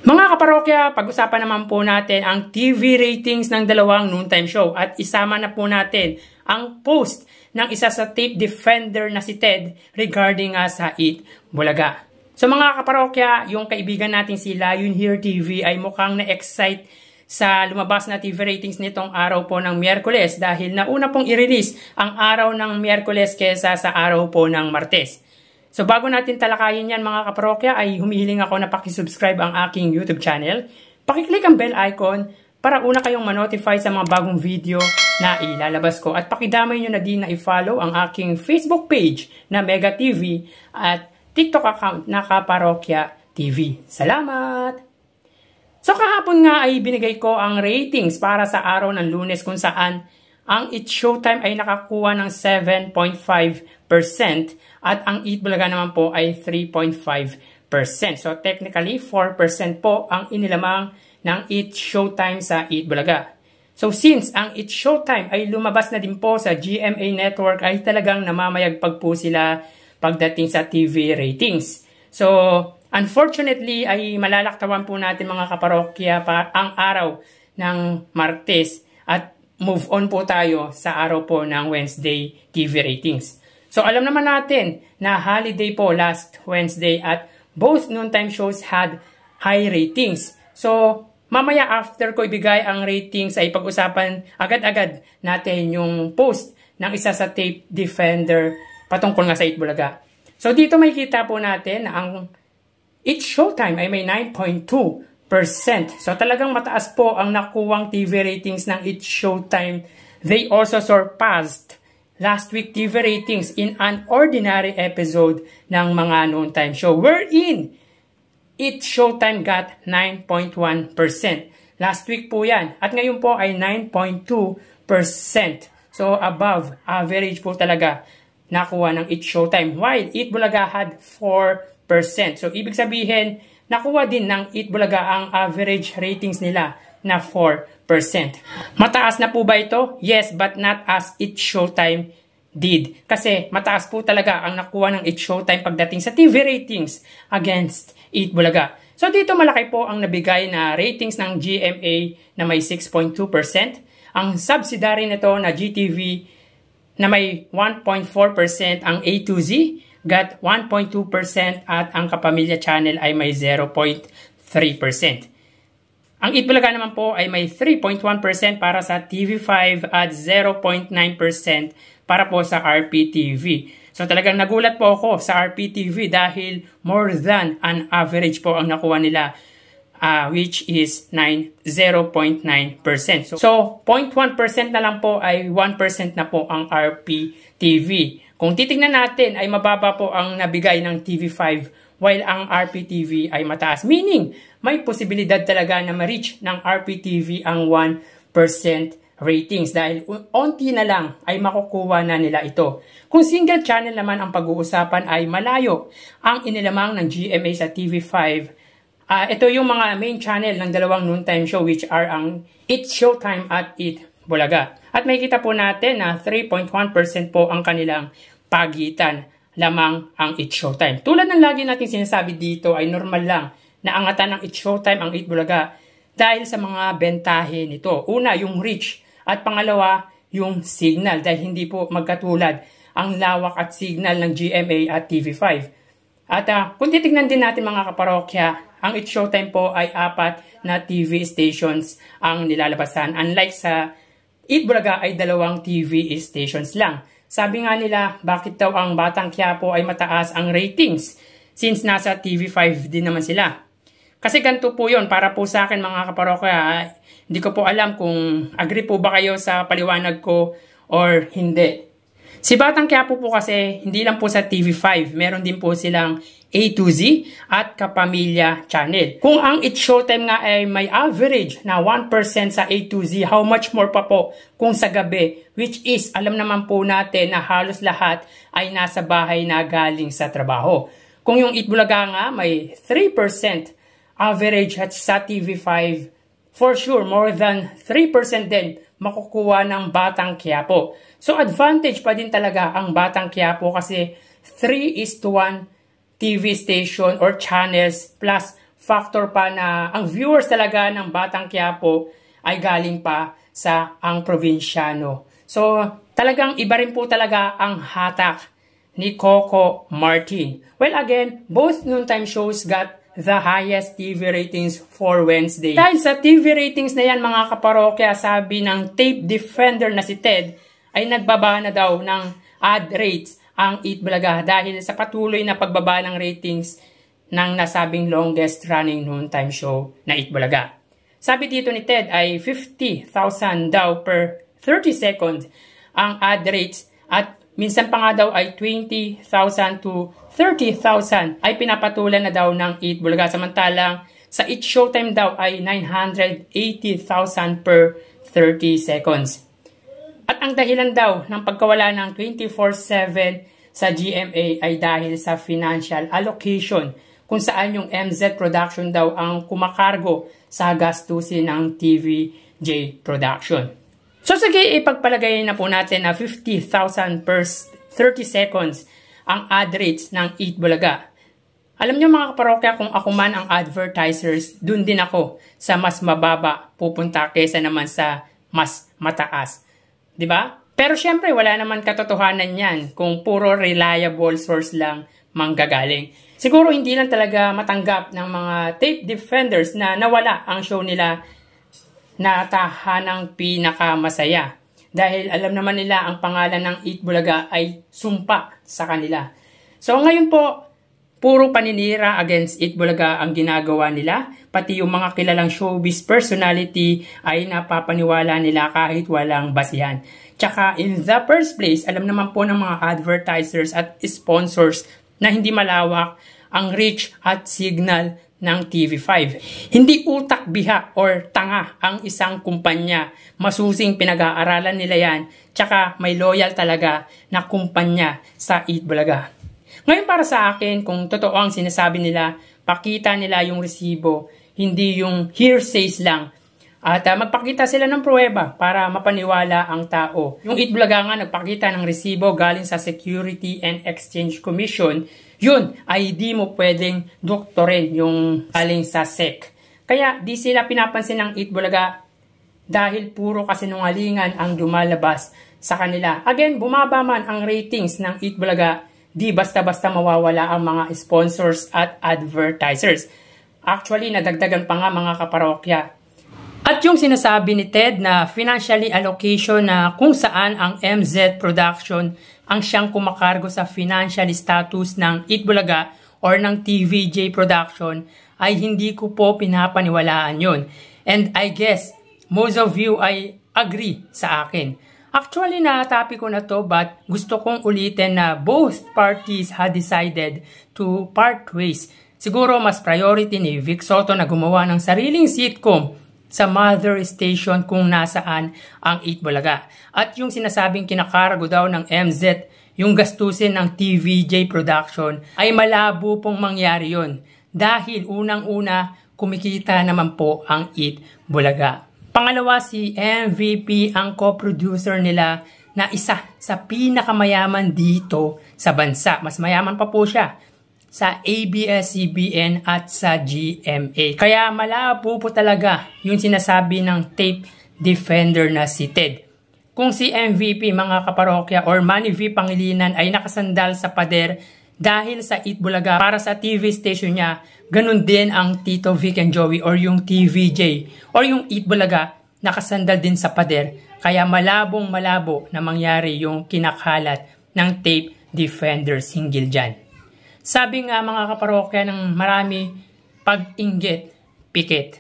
Mga kaparokya, pag-usapan naman po natin ang TV ratings ng dalawang noontime show at isama na po natin ang post ng isa sa tape defender na si Ted regarding sa Eat Bulaga. So mga kaparokya, yung kaibigan natin si Lion Here TV ay mukhang na-excite sa lumabas na TV ratings nitong araw po ng Miyerkules dahil nauna pong i-release ang araw ng Miyerkules kesa sa araw po ng Martes. So bago natin talakayin yan mga kaparokya ay humihiling ako na pakisubscribe ang aking YouTube channel. Pakiclick ang bell icon para una kayong manotify sa mga bagong video na ilalabas ko. At pakidamay nyo na din na i-follow ang aking Facebook page na Mega TV at TikTok account na Kaparokya TV. Salamat! So kahapon nga ay binigay ko ang ratings para sa araw ng Lunes kung saan ang It's Showtime ay nakakuha ng 7.5% at ang Eat Bulaga naman po ay 3.5%. So technically 4% po ang inilamang ng It's Showtime sa Eat Bulaga. So since ang It's Showtime ay lumabas na din po sa GMA Network ay talagang namamayagpag po sila pagdating sa TV ratings. So unfortunately ay malalaktawan po natin mga kaparokya ang araw ng Martes at move on po tayo sa araw po ng Wednesday TV ratings. So alam naman natin na holiday po last Wednesday at both noontime shows had high ratings. So mamaya after ko ibigay ang ratings ay pag-usapan agad-agad natin yung post ng isa sa tape defender patungkol nga sa Eat Bulaga. So dito makikita po natin na ang It's Showtime ay may 9.2%. So talagang mataas po ang nakuwang TV ratings ng It's Showtime. They also surpassed last week TV ratings in an ordinary episode ng mga noontime show wherein It's Showtime got 9.1%. Last week po yan. At ngayon po ay 9.2%. So above average po talaga nakuha ng It's Showtime while Eat Bulaga had 4%. So ibig sabihin nakuha din ng Eat Bulaga ang average ratings nila na 4%. Mataas na po ba ito? Yes, but not as It's Showtime did. Kasi mataas po talaga ang nakuha ng It's Showtime pagdating sa TV ratings against Eat Bulaga. So dito malaki po ang nabigay na ratings ng GMA na may 6.2%. Ang subsidiary nito na GTV na may 1.4%, ang A to Z got 1.2% at ang Kapamilya Channel ay may 0.3%. Ang Eat Bulaga naman po ay may 3.1% para sa TV5 at 0.9% para po sa RPTV. So talagang nagulat po ako sa RPTV dahil more than an average po ang nakuha nila which is 0.9%. So 0.1% na lang po ay 1% na po ang RPTV. Kung titingnan natin ay mababa po ang nabigay ng TV5 while ang RPTV ay mataas. Meaning, may posibilidad talaga na ma-reach ng RPTV ang 1% ratings dahil onti na lang ay makukuha na nila ito. Kung single channel naman ang pag-uusapan ay malayo ang inilamang ng GMA sa TV5. Ito yung mga main channel ng dalawang noontime show which are ang It's Showtime at Eat Bulaga. At makikita po natin na 3.1% po ang kanilang pagitan lamang ang It's Showtime. Tulad ng lagi natin sinasabi dito ay normal lang na angatan ng It's Showtime ang Eat Bulaga dahil sa mga bentahe nito. Una, yung reach at pangalawa, yung signal dahil hindi po magkatulad ang lawak at signal ng GMA at TV5. At kung titignan din natin mga kaparokya, ang It's Showtime po ay 4 na TV stations ang nilalabasan. Unlike sa Eat Bulaga ay 2 TV stations lang. Sabi nga nila, bakit daw ang Batang Quiapo ay mataas ang ratings since nasa TV5 din naman sila. Kasi ganito po yun, para po sa akin mga kaparokya, hindi ko po alam kung agree po ba kayo sa paliwanag ko or hindi. Si Batang Quiapo po kasi hindi lang po sa TV5, meron din po silang A to Z at Kapamilya Channel. Kung ang It's Showtime nga ay may average na 1% sa A to Z, how much more pa po kung sa gabi, which is alam naman po natin na halos lahat ay nasa bahay na galing sa trabaho. Kung yung Eat Bulaga nga may 3% average at sa TV5, for sure more than 3% din makukuha ng Batang Quiapo. So advantage pa din talaga ang Batang Quiapo kasi 3:1 TV station or channels plus factor pa na ang viewers talaga ng Batang Quiapo ay galing pa sa ang probinsyano. So, talagang iba rin po talaga ang hatak ni Coco Martin. Well, again, both noontime shows got the highest TV ratings for Wednesday. Dahil sa TV ratings na yan, mga kaparokya, sabi ng tape defender na si Ted, ay nagbaba na daw ng ad rates ang Eat Bulaga dahil sa patuloy na pagbaba ng ratings ng nasabing longest running noontime show na Eat Bulaga. Sabi dito ni Ted ay 50,000 daw per 30 seconds ang ad rates at minsan pa nga daw ay 20,000 to 30,000 ay pinapatulan na daw ng Eat Bulaga. Samantalang sa Eat Showtime daw ay 980,000 per 30 seconds. At ang dahilan daw ng pagkawala ng 24/7 sa GMA ay dahil sa financial allocation kung saan yung MZ Production daw ang kumakargo sa gastusin ng TVJ Production. So sige, ipagpalagay na po natin na 50,000 per 30 seconds ang ad rates ng Eat Bulaga. Alam nyo mga kaparokya, kung ako man ang advertisers, dun din ako sa mas mababa pupunta kesa naman sa mas mataas. 'Di ba? Pero syempre wala naman katotohanan 'yan kung puro reliable source lang manggagaling. Siguro hindi lang talaga matanggap ng mga tape defenders na nawala ang show nila na tahanang pinakamasaya. Dahil alam naman nila ang pangalan ng Eat Bulaga ay sumpa sa kanila. So ngayon po, puro paninira against Eat Bulaga ang ginagawa nila. Pati yung mga kilalang showbiz personality ay napapaniwala nila kahit walang basihan. Tsaka in the first place, alam naman po ng mga advertisers at sponsors na hindi malawak ang reach at signal ng TV5. Hindi utak biha or tanga ang isang kumpanya. Masusing pinag-aaralan nila yan. Tsaka may loyal talaga na kumpanya sa Eat Bulaga. Ngayon para sa akin, kung totoo ang sinasabi nila, pakita nila yung resibo, hindi yung hearsays lang. At magpakita sila ng pruweba para mapaniwala ang tao. Yung Eat Bulaga nga nagpakita ng resibo galing sa Security and Exchange Commission. Yun ay di mo pwedeng doktorin yung galing sa SEC. Kaya di sila pinapansin ng Eat Bulaga dahil puro kasinungalingan ang lumalabas sa kanila. Again, bumaba man ang ratings ng Eat Bulaga, di basta-basta mawawala ang mga sponsors at advertisers. Actually, nadagdagan pa nga mga kaparokya. At yung sinasabi ni Ted na financially allocation na kung saan ang MZ Production ang siyang kumakargo sa financial status ng Eat Bulaga or ng TVJ Production ay hindi ko po pinapaniwalaan yun. And I guess most of you ay agree sa akin. Actually, na-topic ko na to but gusto kong ulitin na both parties had decided to part ways. Siguro mas priority ni Vic Soto na gumawa ng sariling sitcom sa mother station kung nasaan ang Eat Bulaga. At yung sinasabing kinakargo daw ng MZ, yung gastusin ng TVJ Production, ay malabo pong mangyari yun. Dahil unang-una, kumikita naman po ang Eat Bulaga. Pangalawa, si MVP ang co-producer nila na isa sa pinakamayaman dito sa bansa. Mas mayaman pa po siya sa ABS-CBN at sa GMA. Kaya malabo po talaga yung sinasabi ng tape defender na si Ted. Kung si MVP mga kaparokya or Manny V. Pangilinan ay nakasandal sa pader dahil sa Eat Bulaga para sa TV station niya, ganun din ang Tito Vic and Joey or yung TVJ or yung Eat Bulaga nakasandal din sa pader. Kaya malabong malabo na mangyari yung kinakalat ng tape defender single dyan. Sabi nga mga kaparokya ng marami, pag-inggit, pikit.